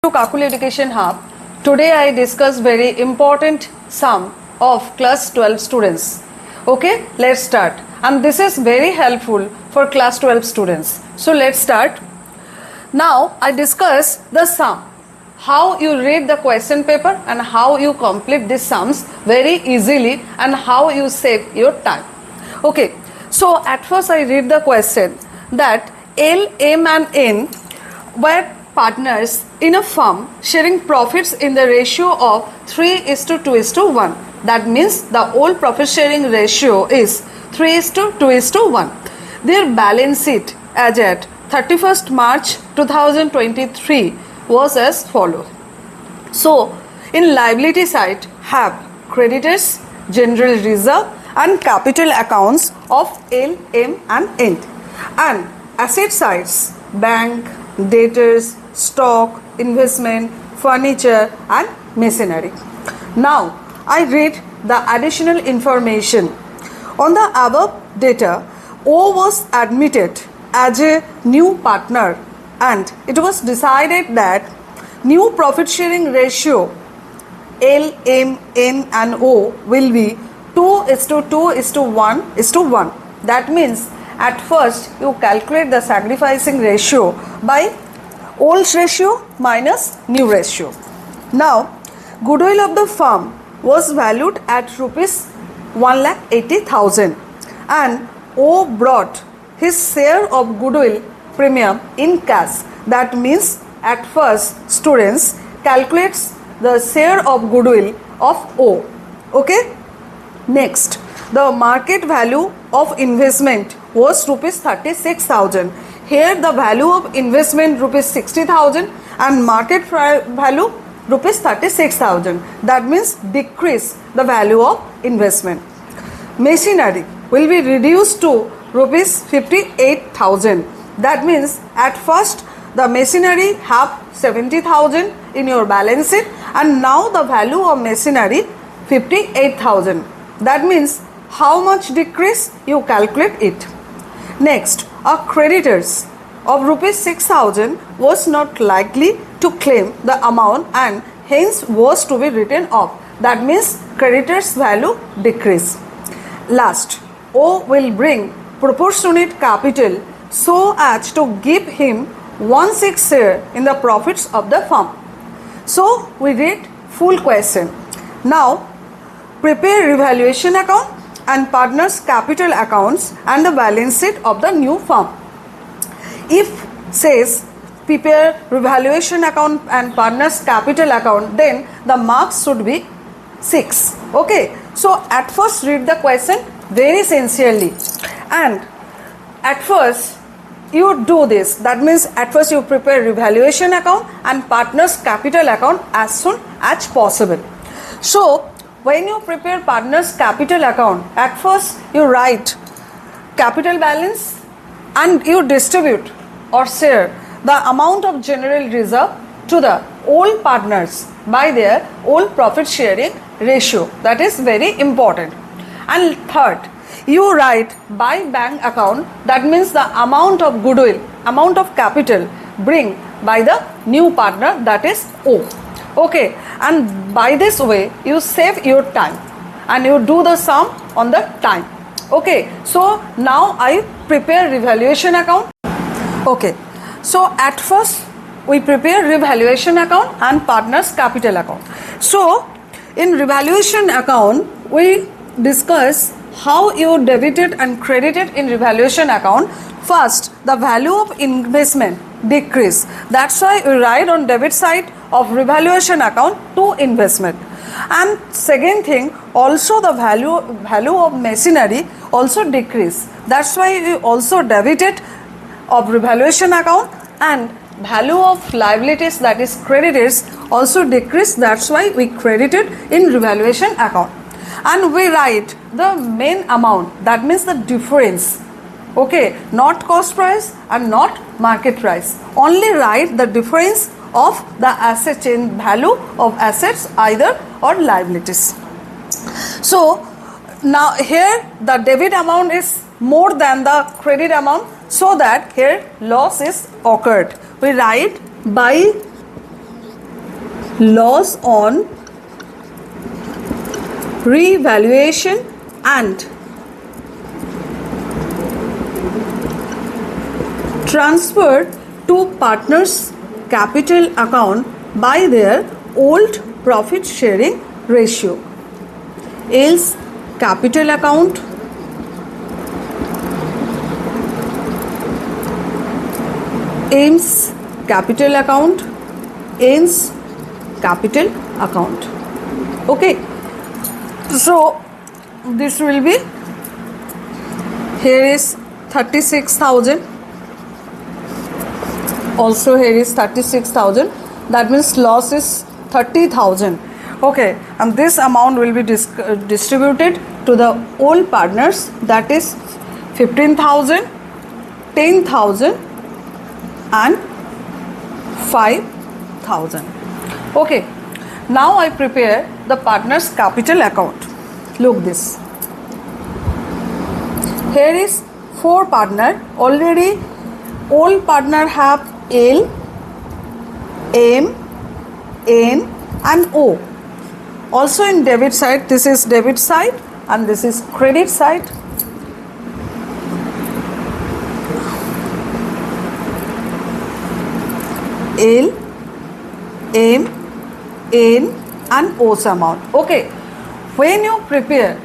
To Kakali Education Hub. Today I discuss very important sum of class 12 students. Okay, let's start. And this is very helpful for class 12 students. So let's start. Now I discuss the sum. How you read the question paper and how you complete these sums very easily and how you save your time. Okay, so at first I read the question that L, M and N were partners in a firm sharing profits in the ratio of 3:2:1. That means the whole profit sharing ratio is 3:2:1. Their balance sheet as at 31st March 2023 was as follows. So, in liability side have creditors, general reserve and capital accounts of L, M and N. And asset sides bank, debtors, stock, investment, furniture and machinery. Now I read the additional information. On the above data, O was admitted as a new partner and it was decided that new profit sharing ratio L, M, N and O will be 2:2:1:1. That means at first you calculate the sacrificing ratio by old ratio minus new ratio. Now goodwill of the firm was valued at rupees 1,80,000 and O brought his share of goodwill premium in cash. That means at first students calculates the share of goodwill of O. Okay. Next, the market value of investment was rupees 36,000. Here the value of investment rupees 60,000 and market value rupees 36,000. That means decrease the value of investment. Machinery will be reduced to rupees 58,000. That means at first the machinery have 70,000 in your balance sheet and now the value of machinery 58,000. That means how much decrease you calculate it. Next, a creditors of rupees 6,000 was not likely to claim the amount and hence was to be written off. That means creditors value decrease. Last, O will bring proportionate capital so as to give him 1/6 share in the profits of the firm. So we read full question. Now prepare revaluation account and partners capital accounts and the balance sheet of the new firm. If says prepare revaluation account and partners capital account, then the marks should be 6. Okay, so at first read the question very sincerely and at first you do this. That means at first you prepare revaluation account and partners capital account as soon as possible. So when you prepare partners capital account, at first you write capital balance and you distribute or share the amount of general reserve to the all partners by their all profit sharing ratio. That is very important. And third, you write by bank account. That means the amount of goodwill, amount of capital bring by the new partner, that is O. Okay, and by this way you save your time and you do the sum on the time. Okay, so now I prepare revaluation account. Okay, so at first we prepare revaluation account and partners capital account. So in revaluation account we discuss how you debited and credited in revaluation account. First, the value of investment decrease. That's why we write on debit side of revaluation account to investment. And second thing, also the value of machinery also decrease. That's why we also debited of revaluation account and value of liabilities, that is creditors, also decrease. That's why we credited in revaluation account. And we write the main amount, that means the difference. Okay, not cost price and not market price. Only write the difference of the asset in value of assets either or liabilities. So now here the debit amount is more than the credit amount, so that here loss is occurred. We write by loss on revaluation and transfer to partners capital account by their old profit sharing ratio. Else capital account, aims capital account, ends capital account. Okay, so this will be, here is 36,000, also here is 36,000, that means loss is 30,000. Okay, and this amount will be distributed to the old partners, that is 15,000, 10,000 and 5,000. Okay, now I prepare the partners capital account. Look this, here is 4 partner, already old partner have L, M, N and O. Also in debit side, this is debit side and this is credit side. L, M, N and O's amount. Okay, when you prepare,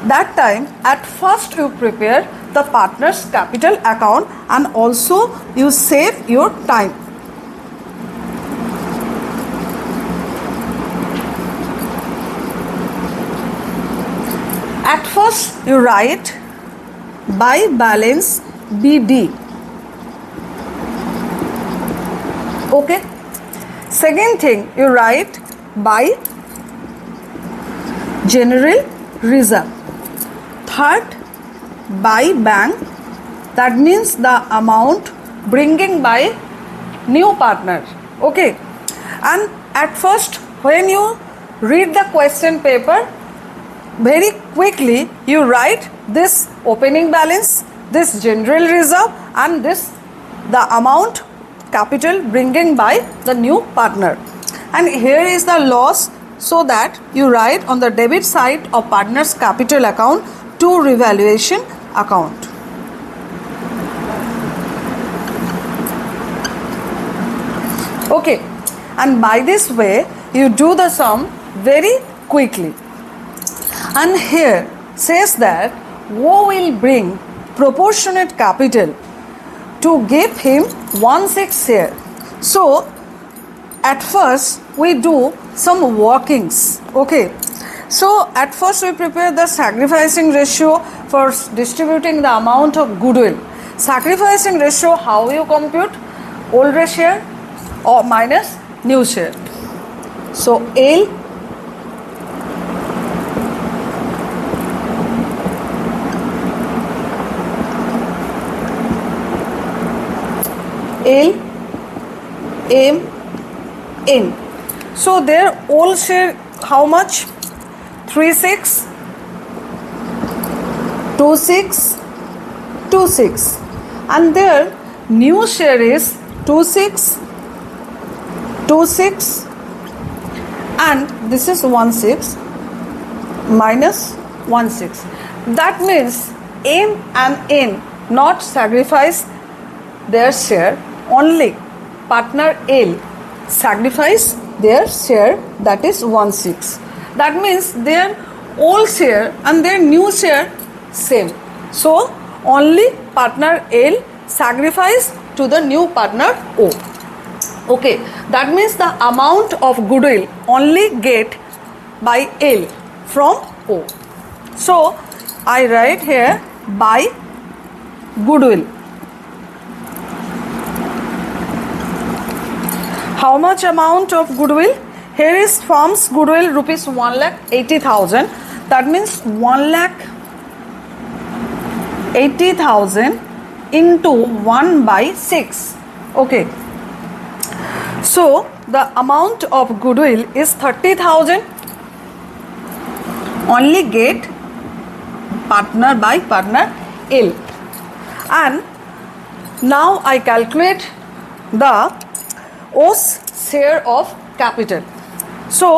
that time at first you prepare the partner's capital account and also you save your time. At first you write by balance BD. Okay. Second thing, you write by general reserve. Third, by bank, that means the amount bringing by new partner. Okay, and at first when you read the question paper, very quickly you write this opening balance, this general reserve and this the amount capital bringing by the new partner, and here is the loss, so that you write on the debit side of partner's capital account to revaluation account. Okay, and by this way you do the sum very quickly. And here says that O will bring proportionate capital to give him 1/6 share. So at first we do some workings. Okay, so at first we prepare the sacrificing ratio for distributing the amount of goodwill. Sacrificing ratio, how you compute? Old share or minus new share. So L L, M, N. So their old share how much? 36, 26, 26, and their new share is 26, 26, and this is 16 minus 16. That means M and N not sacrifice their share, only partner L sacrifice their share, that is 16. That means their old share and their new share same. So only partner L sacrifice to the new partner O. Okay, that means the amount of goodwill only get by L from O. So I write here by goodwill. How much amount of goodwill? Here is firm's goodwill rupees 1,80,000. That means 1,80,000 into 1/6. Okay. So the amount of goodwill is 30,000. Only get partner by partner L. And now I calculate the O's share of capital. So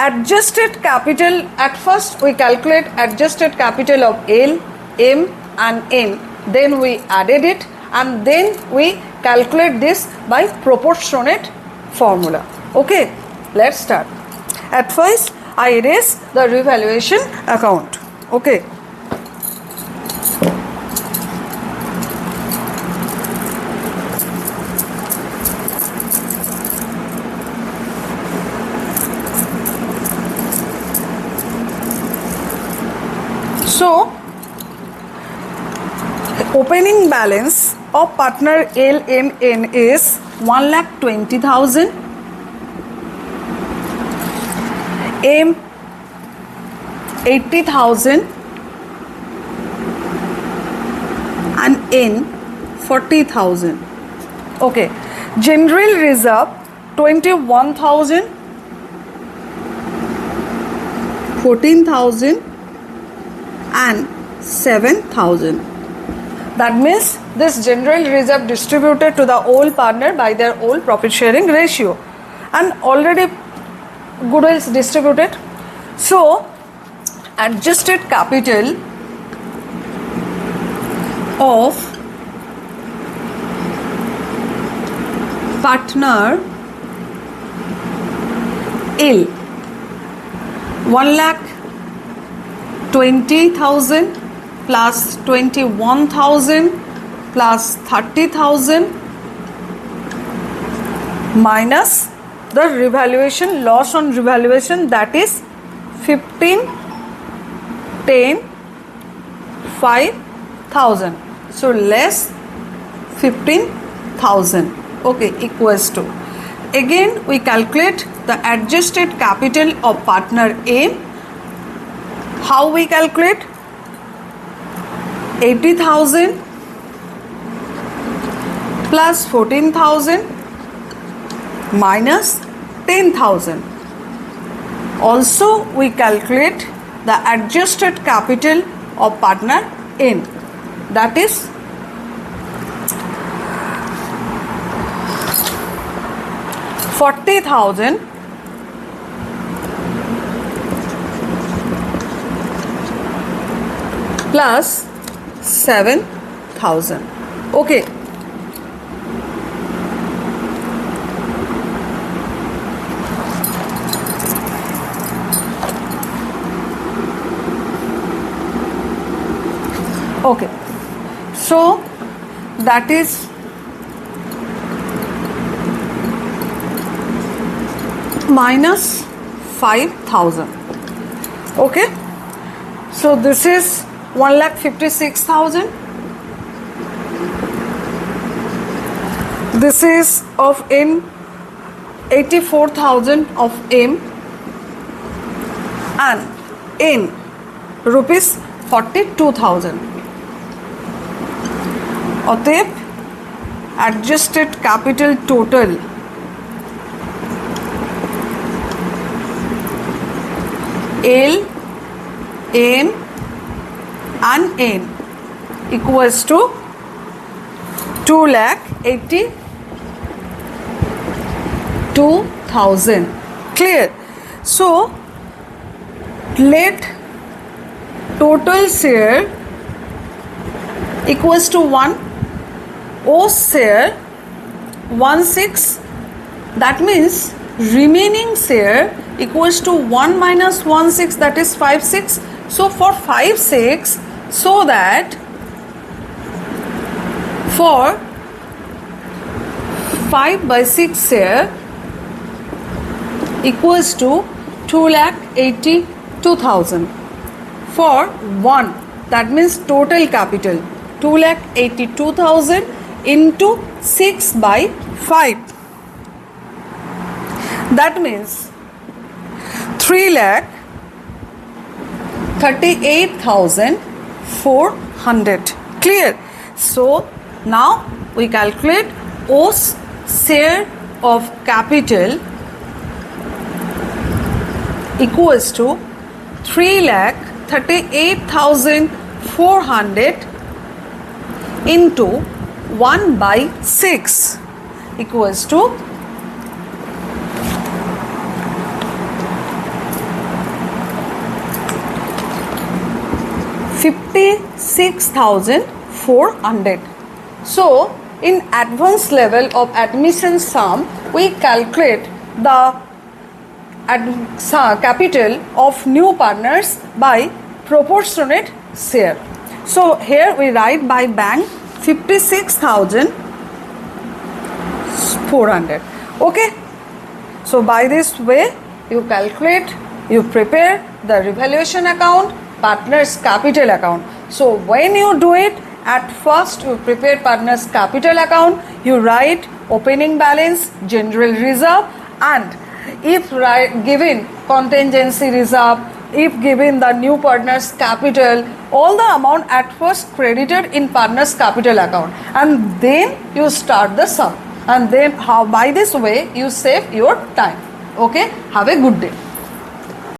adjusted capital, at first we calculate adjusted capital of L, M and N, then we added it and then we calculate this by proportionate formula. Okay, let's start. At first I erase the revaluation account. Okay. So, opening balance of partner LMN is 1,20,000, M 80,000 and N 40,000. Okay, general reserve 21,000, 14,000 and 7,000. That means this general reserve distributed to the all partner by their all profit sharing ratio, and already goodwill is distributed. So adjusted capital of partner L 1,20,000 plus 21,000 plus 30,000 minus the revaluation, loss on revaluation, that is 15, 10, 5,000. So less 15,000. Okay, equals to. Again we calculate the adjusted capital of partner A. How we calculate? 80,000 plus 14,000 minus 10,000. Also we calculate the adjusted capital of partner N, that is 40,000 plus 7,000. Okay. Okay. So that is minus 5,000. Okay. So this is 1,56,000. This is of N, 84,000 of M, and N rupees 42,000. অতএব adjusted capital total L, M and N equals to 2,82,000. Clear? So let total share equals to 1, O share 16, that means remaining share equals to 1 minus 16, that is 5/6. So for 5/6, so that for 5/6 share equals to 2,82,000. For 1, that means total capital 2,82,000 into 6/5. That means 3,38,400. Clear? So now we calculate O's share of capital equals to 3,38,400 into 1/6 equals to 56,400. So in advanced level of admission sum, we calculate the capital of new partners by proportionate share. So here we write by bank 56,400. Okay. So by this way you calculate, you prepare the revaluation account, partners capital account. So when you do it, at first you prepare partners capital account, you write opening balance, general reserve, and if given contingency reserve, if given the new partners capital, all the amount at first credited in partners capital account, and then you start the sum, and then by this way you save your time. Okay, have a good day.